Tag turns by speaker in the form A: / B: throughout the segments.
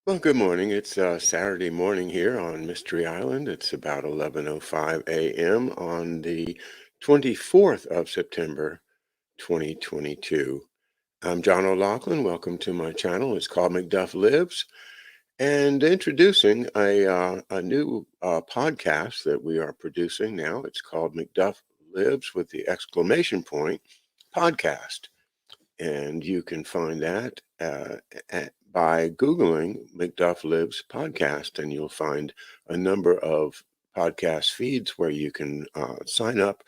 A: Well, good morning. It's Saturday morning here on Mystery Island. It's about 11:05 a.m. on the 24th of September, 2022. I'm John O'Loughlin. Welcome to my channel. It's called McDuff Lives, and introducing a new podcast that we are producing now. It's called McDuff Lives with the exclamation point podcast. And you can find that by Googling McDuff Lives podcast, and you'll find a number of podcast feeds where you can sign up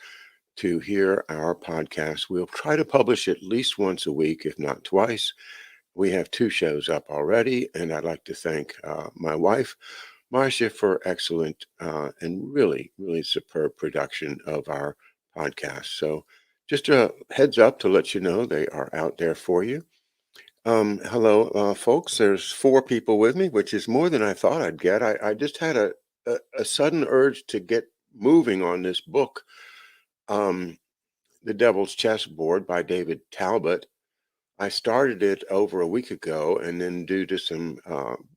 A: to hear our podcast. We'll try to publish at least once a week, if not twice. We have two shows up already, and I'd like to thank my wife, Marcia, for excellent and really, really superb production of our podcast. So just a heads up to let you know they are out there for you. Hello, folks. There's four people with me, which is more than I thought I'd get. I just had a sudden urge to get moving on this book, um, The Devil's Chessboard by David Talbot. I started it over a week ago, and then due to some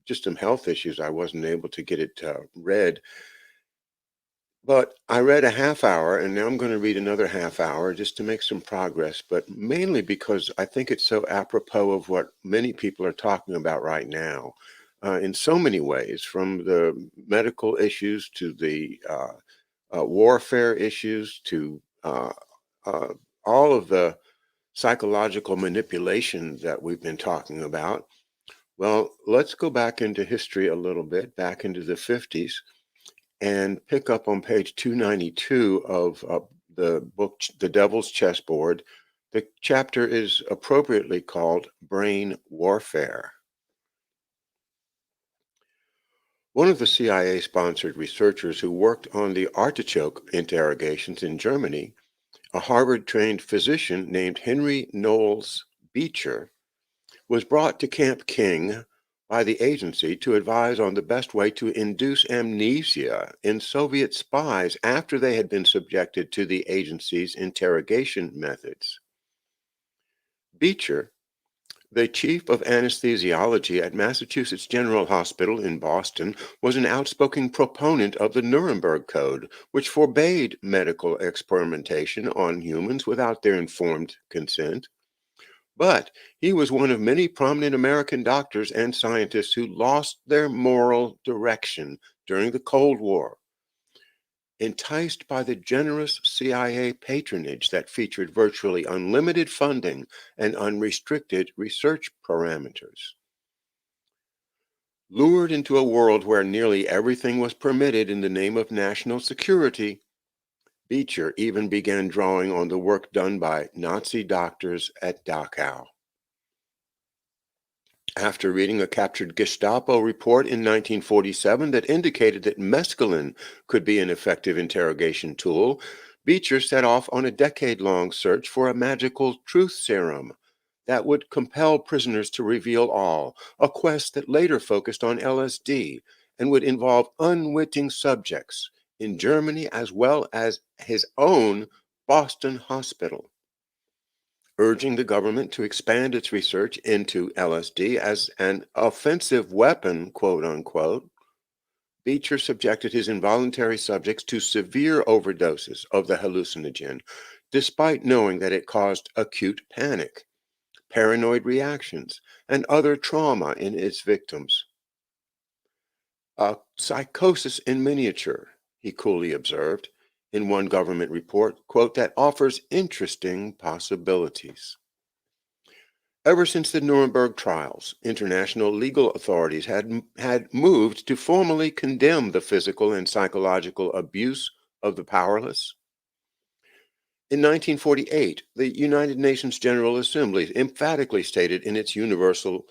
A: just some health issues, I wasn't able to get it read. But I read a half hour, and now I'm going to read another half hour just to make some progress, but mainly because I think it's so apropos of what many people are talking about right now, in so many ways, from the medical issues to the warfare issues to uh, all of the psychological manipulation that we've been talking about. Well, let's go back into history a little bit, back into the 50s, and pick up on page 292 of the book, The Devil's Chessboard. The chapter is appropriately called Brain Warfare. One of the CIA-sponsored researchers who worked on the artichoke interrogations in Germany, a Harvard-trained physician named Henry Knowles Beecher, was brought to Camp King by the agency to advise on the best way to induce amnesia in Soviet spies after they had been subjected to the agency's interrogation methods. Beecher, the chief of anesthesiology at Massachusetts General Hospital in Boston, was an outspoken proponent of the Nuremberg Code, which forbade medical experimentation on humans without their informed consent. But he was one of many prominent American doctors and scientists who lost their moral direction during the Cold War, enticed by the generous CIA patronage that featured virtually unlimited funding and unrestricted research parameters. Lured into a world where nearly everything was permitted in the name of national security, Beecher even began drawing on the work done by Nazi doctors at Dachau. After reading a captured Gestapo report in 1947 that indicated that mescaline could be an effective interrogation tool, Beecher set off on a decade-long search for a magical truth serum that would compel prisoners to reveal all, a quest that later focused on LSD and would involve unwitting subjects in Germany as well as his own Boston hospital. Urging the government to expand its research into LSD as an offensive weapon, quote unquote, Beecher subjected his involuntary subjects to severe overdoses of the hallucinogen, despite knowing that it caused acute panic, paranoid reactions, and other trauma in its victims. A psychosis in miniature, he coolly observed in one government report, quote, that offers interesting possibilities. Ever since the Nuremberg trials, international legal authorities had moved to formally condemn the physical and psychological abuse of the powerless. In 1948, the United Nations General Assembly emphatically stated in its Universal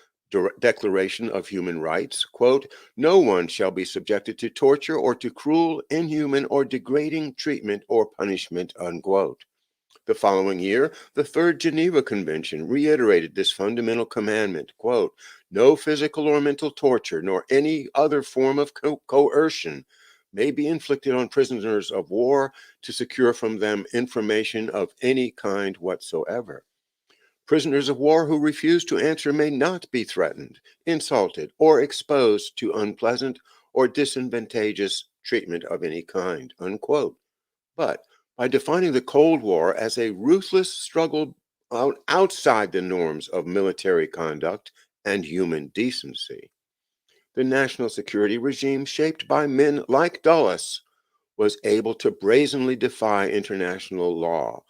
A: Declaration of Human Rights, quote, no one shall be subjected to torture or to cruel, inhuman, or degrading treatment or punishment, unquote. The following year, the Third Geneva Convention reiterated this fundamental commandment, quote, no physical or mental torture nor any other form of coercion may be inflicted on prisoners of war to secure from them information of any kind whatsoever. Prisoners of war who refuse to answer may not be threatened, insulted, or exposed to unpleasant or disadvantageous treatment of any kind, unquote. But by defining the Cold War as a ruthless struggle outside the norms of military conduct and human decency, the national security regime shaped by men like Dulles was able to brazenly defy international law.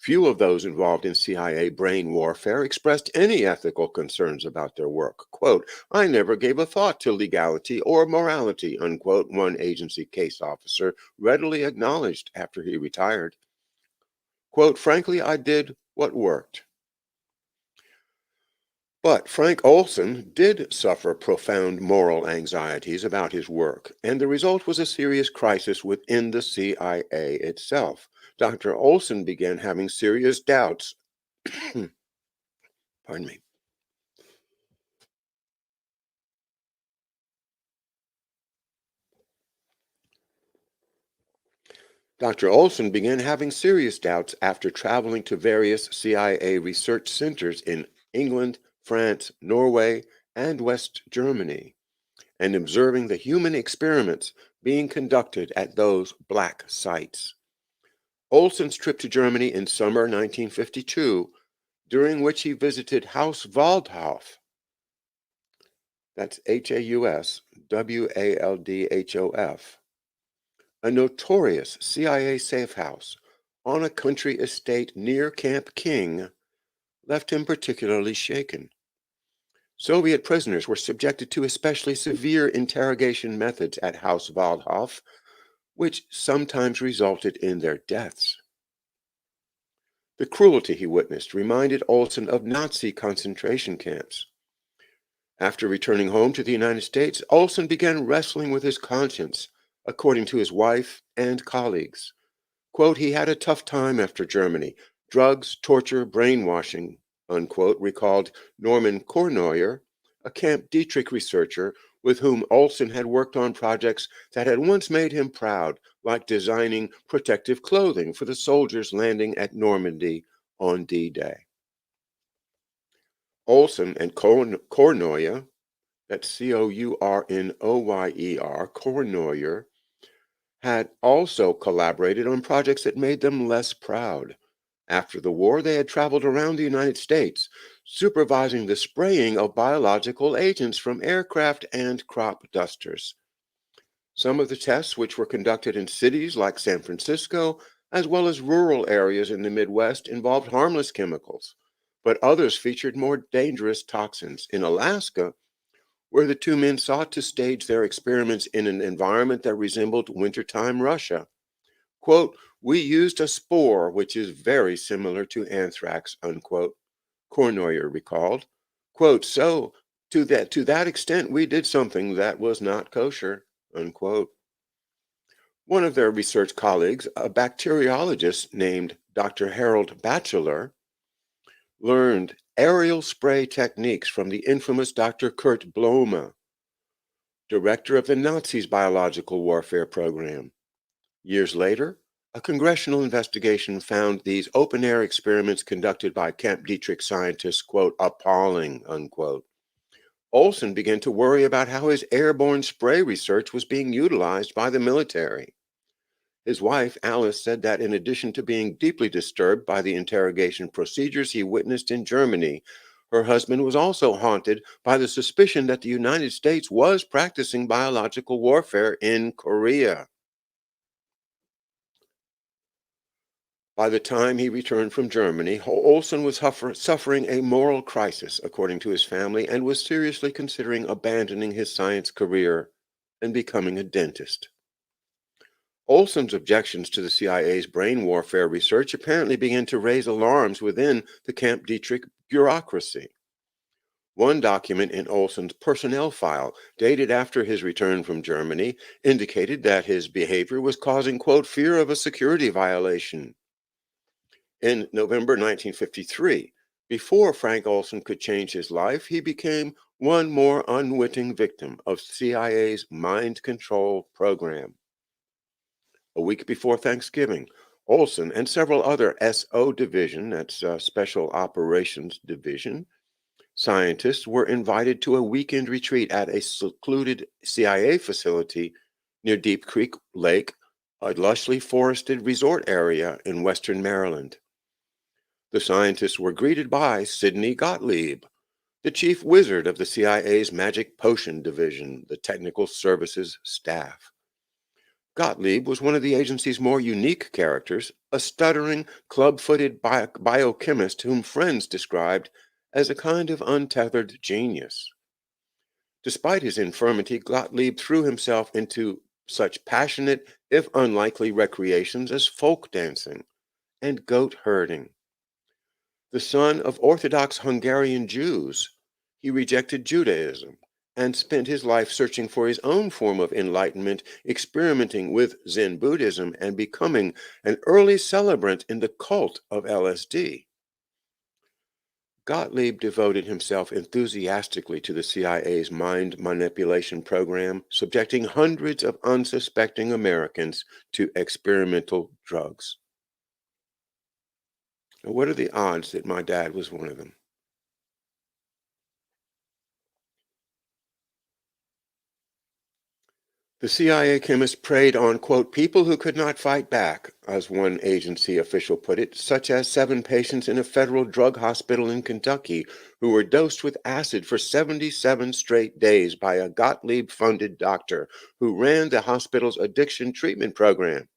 A: Few of those involved in CIA brain warfare expressed any ethical concerns about their work. Quote, I never gave a thought to legality or morality, unquote, one agency case officer readily acknowledged after he retired. Quote, frankly, I did what worked. But Frank Olsen did suffer profound moral anxieties about his work, and the result was a serious crisis within the CIA itself. Dr. Olsen began having serious doubts. Pardon me. Dr. Olsen began having serious doubts after traveling to various CIA research centers in England, France, Norway, and West Germany, and observing the human experiments being conducted at those black sites. Olsen's trip to Germany in summer 1952, during which he visited Haus Waldhof, that's Hauswaldhof, a notorious CIA safe house on a country estate near Camp King, left him particularly shaken. Soviet prisoners were subjected to especially severe interrogation methods at Haus Waldhof, which sometimes resulted in their deaths. The cruelty he witnessed reminded Olsen of Nazi concentration camps. After returning home to the United States, Olsen began wrestling with his conscience, according to his wife and colleagues. Quote, he had a tough time after Germany. Drugs, torture, brainwashing, unquote, recalled Norman Korneuer, a Camp Detrick researcher with whom Olsen had worked on projects that had once made him proud, like designing protective clothing for the soldiers landing at Normandy on D-Day. Olsen and Korneuer, that's Cournoyer, Korneuer, had also collaborated on projects that made them less proud. After the war, they had traveled around the United States, supervising the spraying of biological agents from aircraft and crop dusters. Some of the tests, which were conducted in cities like San Francisco, as well as rural areas in the Midwest, involved harmless chemicals, but others featured more dangerous toxins. In Alaska, where the two men sought to stage their experiments in an environment that resembled wintertime Russia. Quote, we used a spore which is very similar to anthrax, unquote, Korneuer recalled. Quote, so to that extent we did something that was not kosher, unquote. One of their research colleagues, a bacteriologist named Dr. Harold Batchelor, learned aerial spray techniques from the infamous Dr. Kurt Blome, director of the Nazis' biological warfare program. Years later, a congressional investigation found these open-air experiments conducted by Camp Detrick scientists, quote, appalling, unquote. Olsen began to worry about how his airborne spray research was being utilized by the military. His wife, Alice, said that in addition to being deeply disturbed by the interrogation procedures he witnessed in Germany, her husband was also haunted by the suspicion that the United States was practicing biological warfare in Korea. By the time he returned from Germany, Olsen was suffering a moral crisis, according to his family, and was seriously considering abandoning his science career and becoming a dentist. Olsen's objections to the CIA's brain warfare research apparently began to raise alarms within the Camp Detrick bureaucracy. One document in Olsen's personnel file, dated after his return from Germany, indicated that his behavior was causing, quote, fear of a security violation. In November 1953, before Frank Olsen could change his life, he became one more unwitting victim of CIA's mind control program. A week before Thanksgiving, Olsen and several other SO division, that's Special Operations Division, scientists were invited to a weekend retreat at a secluded CIA facility near Deep Creek Lake, a lushly forested resort area in western Maryland. The scientists were greeted by Sidney Gottlieb, the chief wizard of the CIA's Magic Potion Division, the technical services staff. Gottlieb was one of the agency's more unique characters, a stuttering, club-footed biochemist whom friends described as a kind of untethered genius. Despite his infirmity, Gottlieb threw himself into such passionate, if unlikely, recreations as folk dancing and goat herding. The son of Orthodox Hungarian Jews, he rejected Judaism and spent his life searching for his own form of enlightenment, experimenting with Zen Buddhism and becoming an early celebrant in the cult of LSD. Gottlieb devoted himself enthusiastically to the CIA's mind manipulation program, subjecting hundreds of unsuspecting Americans to experimental drugs. Now, what are the odds that my dad was one of them? The CIA chemist preyed on, quote, people who could not fight back, as one agency official put it, such as 7 patients in a federal drug hospital in Kentucky who were dosed with acid for 77 straight days by a Gottlieb-funded doctor who ran the hospital's addiction treatment program.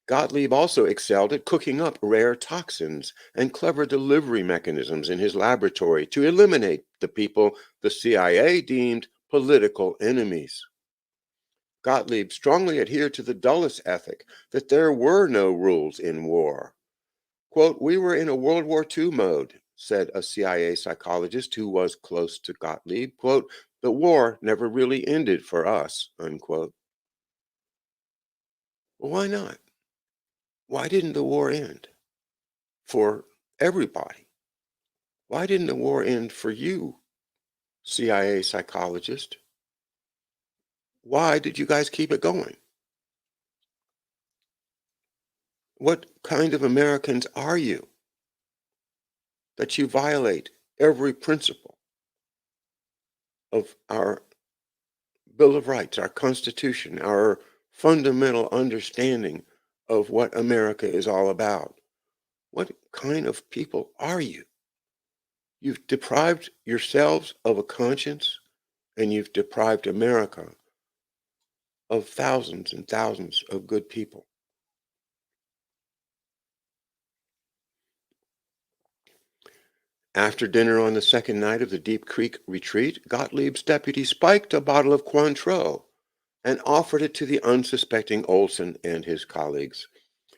A: Gottlieb also excelled at cooking up rare toxins and clever delivery mechanisms in his laboratory to eliminate the people the CIA deemed political enemies. Gottlieb strongly adhered to the Dulles ethic that there were no rules in war. Quote, we were in a World War II mode, said a CIA psychologist who was close to Gottlieb. Quote, the war never really ended for us, unquote. Well, why not? Why didn't the war end? For everybody. Why didn't the war end for you, CIA psychologist? Why did you guys keep it going? What kind of Americans are you that you violate every principle of our Bill of Rights, our Constitution, our fundamental understanding of what America is all about? What kind of people are you? You've deprived yourselves of a conscience, and you've deprived America of thousands and thousands of good people. After dinner on the second night of the Deep Creek retreat, Gottlieb's deputy spiked a bottle of Cointreau and offered it to the unsuspecting Olsen and his colleagues.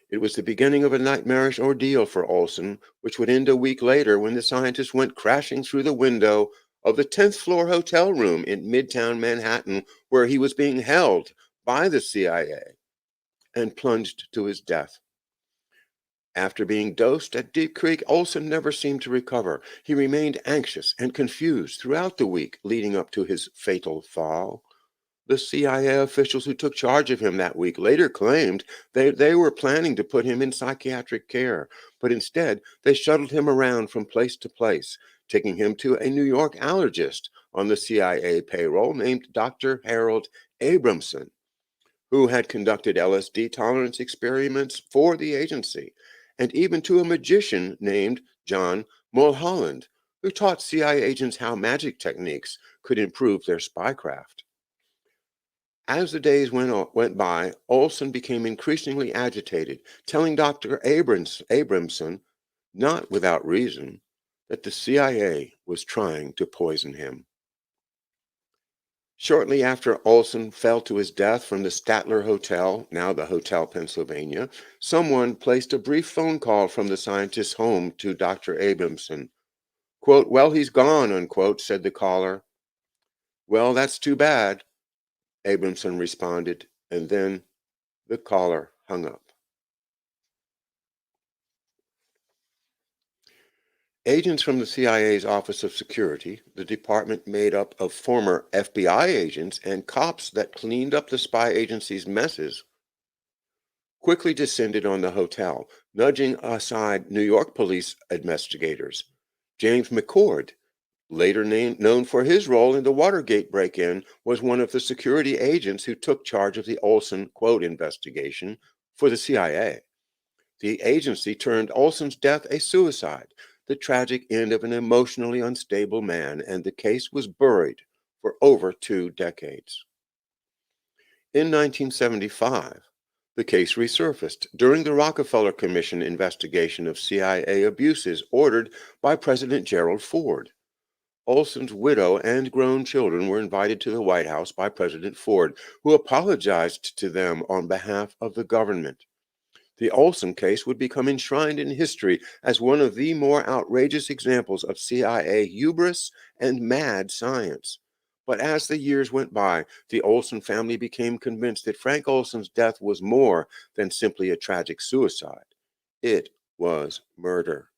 A: It was the beginning of a nightmarish ordeal for Olsen, which would end a week later when the scientist went crashing through the window of the 10th floor hotel room in Midtown Manhattan, where he was being held by the CIA, and plunged to his death. After being dosed at Deep Creek, Olsen never seemed to recover. He remained anxious and confused throughout the week leading up to his fatal fall. The CIA officials who took charge of him that week later claimed they were planning to put him in psychiatric care, but instead they shuttled him around from place to place, taking him to a New York allergist on the CIA payroll named Dr. Harold Abramson, who had conducted LSD tolerance experiments for the agency, and even to a magician named John Mulholland, who taught CIA agents how magic techniques could improve their spycraft. As the days went by, Olsen became increasingly agitated, telling Dr. Abramson, not without reason, that the CIA was trying to poison him. Shortly after Olsen fell to his death from the Statler Hotel, now the Hotel Pennsylvania, someone placed a brief phone call from the scientist's home to Dr. Abramson. Quote, well, he's gone, unquote, said the caller. Well, that's too bad, Abramson responded, and then the caller hung up. Agents from the CIA's Office of Security, the department made up of former FBI agents and cops that cleaned up the spy agency's messes, quickly descended on the hotel, nudging aside New York police investigators. James McCord, known for his role in the Watergate break-in, was one of the security agents who took charge of the Olsen, quote, investigation for the CIA. The agency termed Olsen's death a suicide, the tragic end of an emotionally unstable man, and the case was buried for over 2 decades. In 1975, the case resurfaced during the Rockefeller Commission investigation of CIA abuses ordered by President Gerald Ford. Olsen's widow and grown children were invited to the White House by President Ford, who apologized to them on behalf of the government. The Olsen case would become enshrined in history as one of the more outrageous examples of CIA hubris and mad science. But as the years went by, the Olsen family became convinced that Frank Olsen's death was more than simply a tragic suicide. It was murder.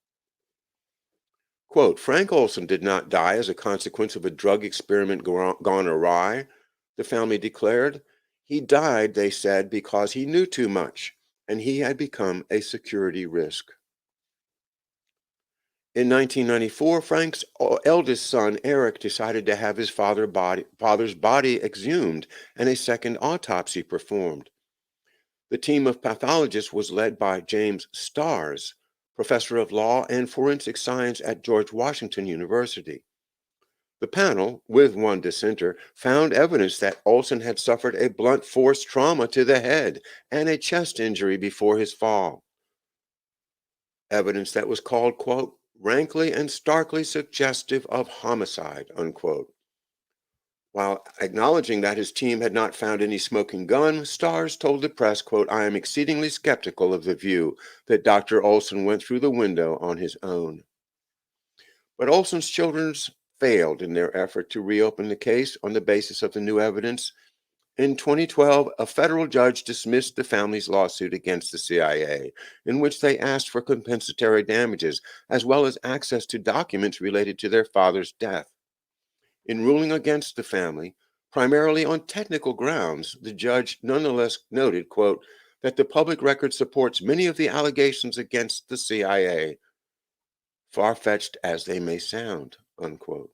A: Quote, Frank Olsen did not die as a consequence of a drug experiment gone awry, the family declared. He died, they said, because he knew too much, and he had become a security risk. In 1994, Frank's eldest son, Eric, decided to have his father's body exhumed and a second autopsy performed. The team of pathologists was led by James Starrs, professor of law and forensic science at George Washington University. The panel, with one dissenter, found evidence that Olsen had suffered a blunt force trauma to the head and a chest injury before his fall. Evidence that was called, quote, rankly and starkly suggestive of homicide, unquote. While acknowledging that his team had not found any smoking gun, Starrs told the press, quote, I am exceedingly skeptical of the view that Dr. Olsen went through the window on his own. But Olsen's children failed in their effort to reopen the case on the basis of the new evidence. In 2012, a federal judge dismissed the family's lawsuit against the CIA, in which they asked for compensatory damages, as well as access to documents related to their father's death. In ruling against the family, primarily on technical grounds, the judge nonetheless noted, quote, that the public record supports many of the allegations against the CIA, far-fetched as they may sound, unquote.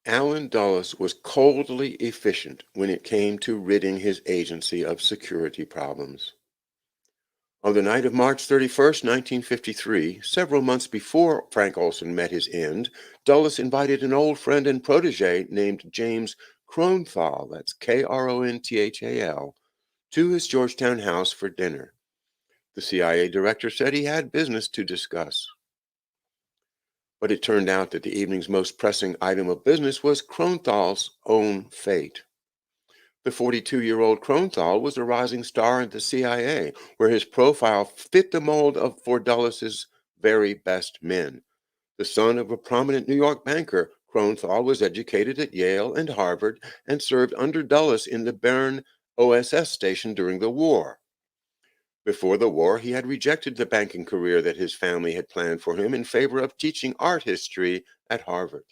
A: Allen Dulles was coldly efficient when it came to ridding his agency of security problems. On the night of March 31st, 1953, several months before Frank Olsen met his end, Dulles invited an old friend and protege named James Kronthal, that's Kronthal, to his Georgetown house for dinner. The CIA director said he had business to discuss. But it turned out that the evening's most pressing item of business was Kronthal's own fate. The 42-year-old Kronthal was a rising star in the CIA, where his profile fit the mold for Dulles's very best men. The son of a prominent New York banker, Kronthal was educated at Yale and Harvard and served under Dulles in the Bern OSS station during the war. Before the war, he had rejected the banking career that his family had planned for him in favor of teaching art history at Harvard.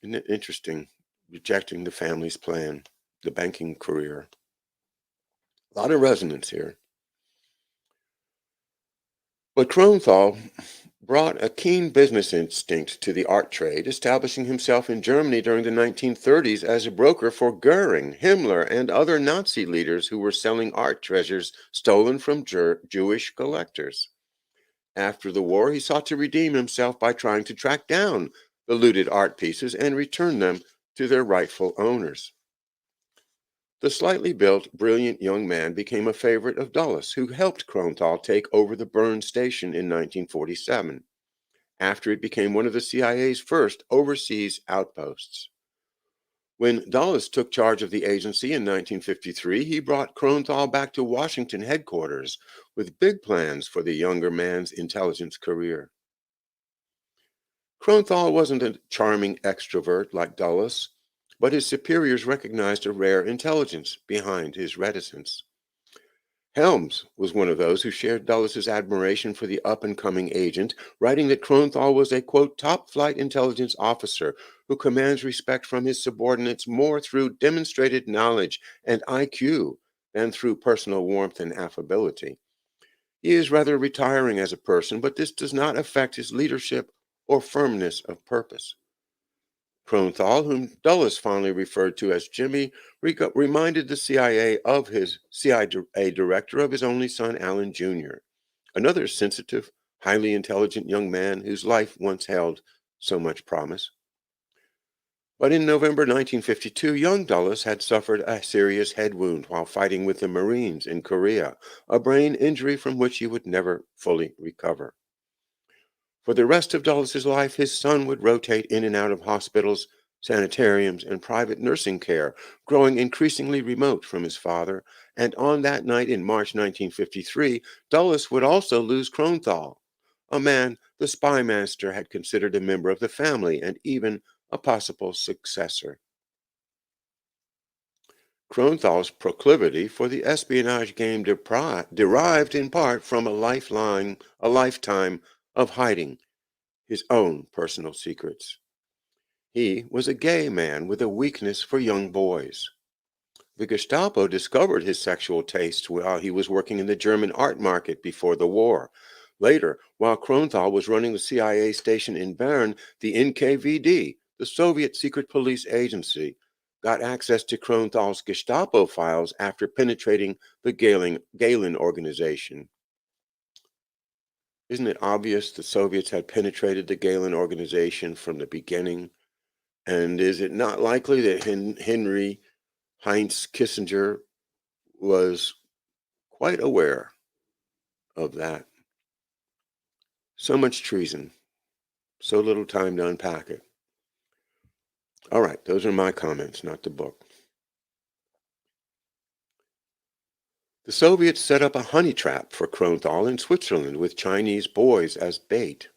A: Isn't it interesting? Rejecting the family's plan, the banking career. A lot of resonance here. But Kronthal brought a keen business instinct to the art trade, establishing himself in Germany during the 1930s as a broker for Goering, Himmler, and other Nazi leaders who were selling art treasures stolen from Jewish collectors. After the war, he sought to redeem himself by trying to track down the looted art pieces and return them to their rightful owners. The slightly built, brilliant young man became a favorite of Dulles, who helped Kronthal take over the Bern station in 1947, after it became one of the CIA's first overseas outposts. When Dulles took charge of the agency in 1953, he brought Kronthal back to Washington headquarters with big plans for the younger man's intelligence career. Kronthal wasn't a charming extrovert like Dulles, but his superiors recognized a rare intelligence behind his reticence. Helms was one of those who shared Dulles's admiration for the up-and-coming agent, writing that Kronthal was a, quote, top-flight intelligence officer who commands respect from his subordinates more through demonstrated knowledge and IQ than through personal warmth and affability. He is rather retiring as a person, but this does not affect his leadership or firmness of purpose. Kronthal, whom Dulles fondly referred to as Jimmy, reminded the CIA of his CIA director of his only son, Alan Jr., another sensitive, highly intelligent young man whose life once held so much promise. But in November 1952, young Dulles had suffered a serious head wound while fighting with the Marines in Korea, a brain injury from which he would never fully recover. For the rest of Dulles's life, his son would rotate in and out of hospitals, sanitariums, and private nursing care, growing increasingly remote from his father. And on that night in March 1953, Dulles would also lose Kronthal, a man the spy master had considered a member of the family and even a possible successor. Kronthal's proclivity for the espionage game derived in part from a lifetime of hiding his own personal secrets. He was a gay man with a weakness for young boys. The Gestapo discovered his sexual tastes while he was working in the German art market before the war. Later, while Kronthal was running the CIA station in Bern, the NKVD, the Soviet secret police agency, got access to Kronthal's Gestapo files after penetrating the Galen organization. Isn't it obvious the Soviets had penetrated the Galen organization from the beginning? And is it not likely that Henry Heinz Kissinger was quite aware of that? So much treason, so little time to unpack it. All right, those are my comments, not the book. The Soviets set up a honey trap for Kronthal in Switzerland with Chinese boys as bait.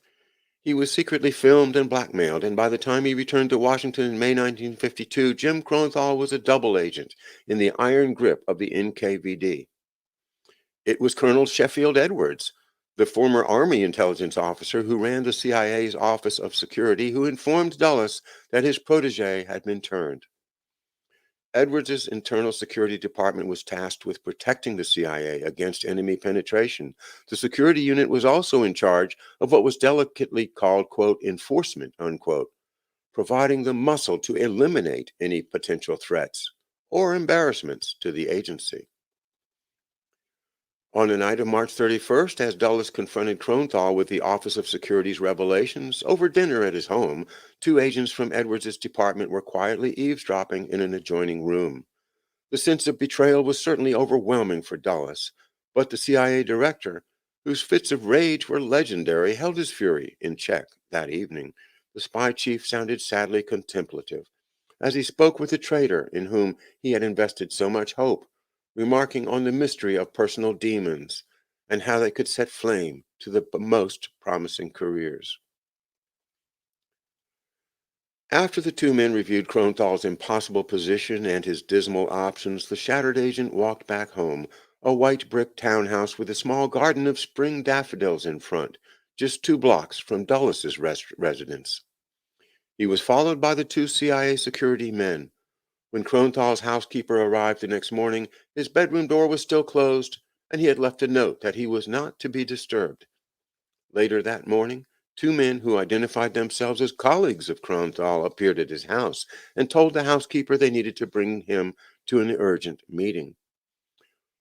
A: He was secretly filmed and blackmailed, and by the time he returned to Washington in May 1952, Jim Kronthal was a double agent in the iron grip of the NKVD. It was Colonel Sheffield Edwards, the former Army intelligence officer who ran the CIA's Office of Security, who informed Dulles that his protege had been turned. Edwards's internal security department was tasked with protecting the CIA against enemy penetration. The security unit was also in charge of what was delicately called, quote, enforcement, unquote, providing the muscle to eliminate any potential threats or embarrassments to the agency. On the night of March 31st, as Dulles confronted Kronthal with the Office of Security's revelations over dinner at his home, two agents from Edwards's department were quietly eavesdropping in an adjoining room. The sense of betrayal was certainly overwhelming for Dulles, but the CIA director, whose fits of rage were legendary, held his fury in check that evening. The spy chief sounded sadly contemplative as he spoke with the traitor in whom he had invested so much hope, remarking on the mystery of personal demons and how they could set flame to the most promising careers. After the two men reviewed Kronthal's impossible position and his dismal options, the shattered agent walked back home, a white brick townhouse with a small garden of spring daffodils in front, just 2 blocks from Dulles's residence. He was followed by the two CIA security men. When Kronthal's housekeeper arrived the next morning, his bedroom door was still closed, and he had left a note that he was not to be disturbed. Later that morning, two men who identified themselves as colleagues of Kronthal appeared at his house and told the housekeeper they needed to bring him to an urgent meeting.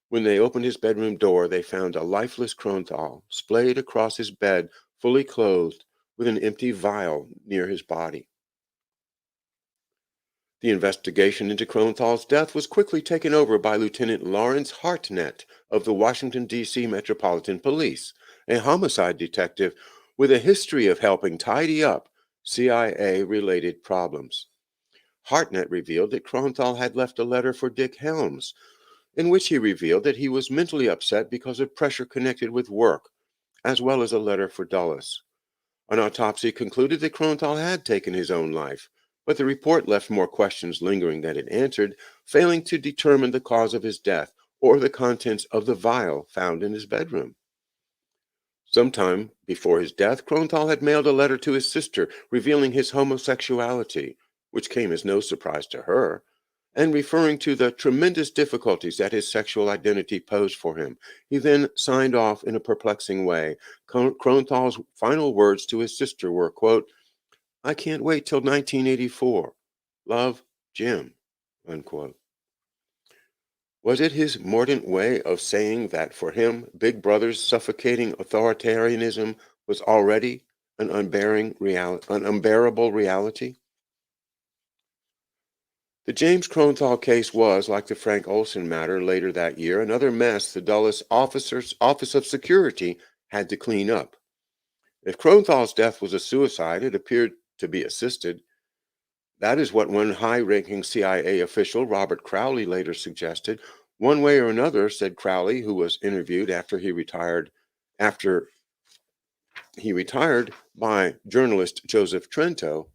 A: When they opened his bedroom door, they found a lifeless Kronthal splayed across his bed, fully clothed, with an empty vial near his body. The investigation into Kronthal's death was quickly taken over by Lieutenant Lawrence Hartnett of the Washington, D.C. Metropolitan Police, a homicide detective with a history of helping tidy up CIA-related problems. Hartnett revealed that Kronthal had left a letter for Dick Helms, in which he revealed that he was mentally upset because of pressure connected with work, as well as a letter for Dulles. An autopsy concluded that Kronthal had taken his own life, but the report left more questions lingering than it answered, failing to determine the cause of his death or the contents of the vial found in his bedroom. Sometime before his death, Kronthal had mailed a letter to his sister revealing his homosexuality, which came as no surprise to her, and referring to the tremendous difficulties that his sexual identity posed for him. He then signed off in a perplexing way. Kronthal's final words to his sister were, quote, "I can't wait till 1984. Love, Jim," unquote. Was it his mordant way of saying that for him, Big Brother's suffocating authoritarianism was already an unbearable reality? The James Kronthal case was, like the Frank Olsen matter later that year, another mess the Dulles Office of Security had to clean up. If Kronthal's death was a suicide, it appeared to be assisted. That is what one high-ranking CIA official, Robert Crowley, later suggested. One way or another, said Crowley, who was interviewed after he retired by journalist Joseph Trento,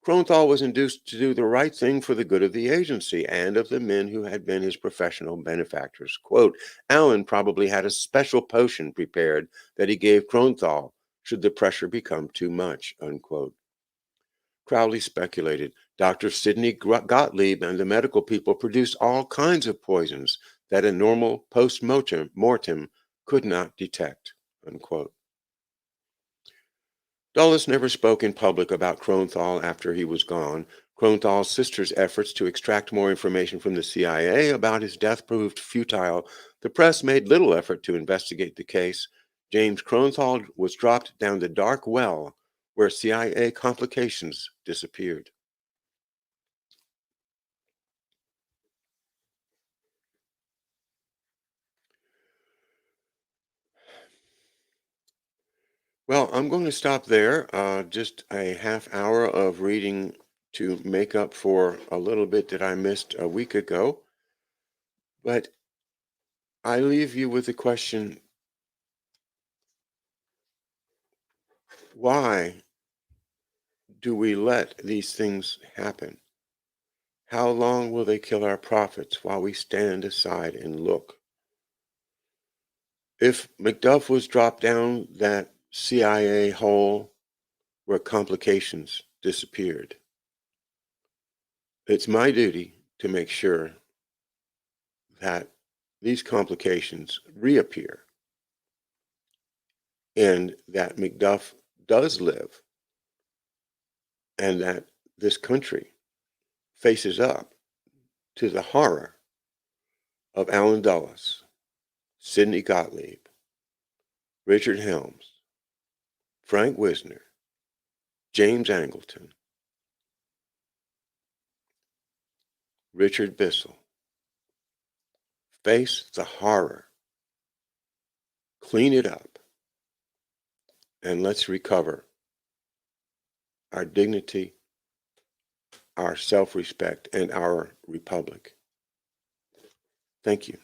A: Kronthal was induced to do the right thing for the good of the agency and of the men who had been his professional benefactors. Quote, Allen probably had a special potion prepared that he gave Kronthal should the pressure become too much, unquote. Crowley speculated Dr. Sidney Gottlieb and the medical people produced all kinds of poisons that a normal post-mortem could not detect, unquote. Dulles never spoke in public about Kronthal after he was gone. Kronthal's sister's efforts to extract more information from the CIA about his death proved futile. The press made little effort to investigate the case. James Kronthal was dropped down the dark well where CIA complications disappeared. Well, I'm going to stop there. Just a half hour of reading to make up for a little bit that I missed a week ago. But I leave you with the question, why do we let these things happen? How long will they kill our prophets while we stand aside and look? If McDuff was dropped down that CIA hole where complications disappeared, it's my duty to make sure that these complications reappear and that McDuff does live and that this country faces up to the horror of Allen Dulles, Sidney Gottlieb, Richard Helms, Frank Wisner, James Angleton, Richard Bissell. Face the horror, clean it up, and let's recover our dignity, our self-respect, and our republic. Thank you.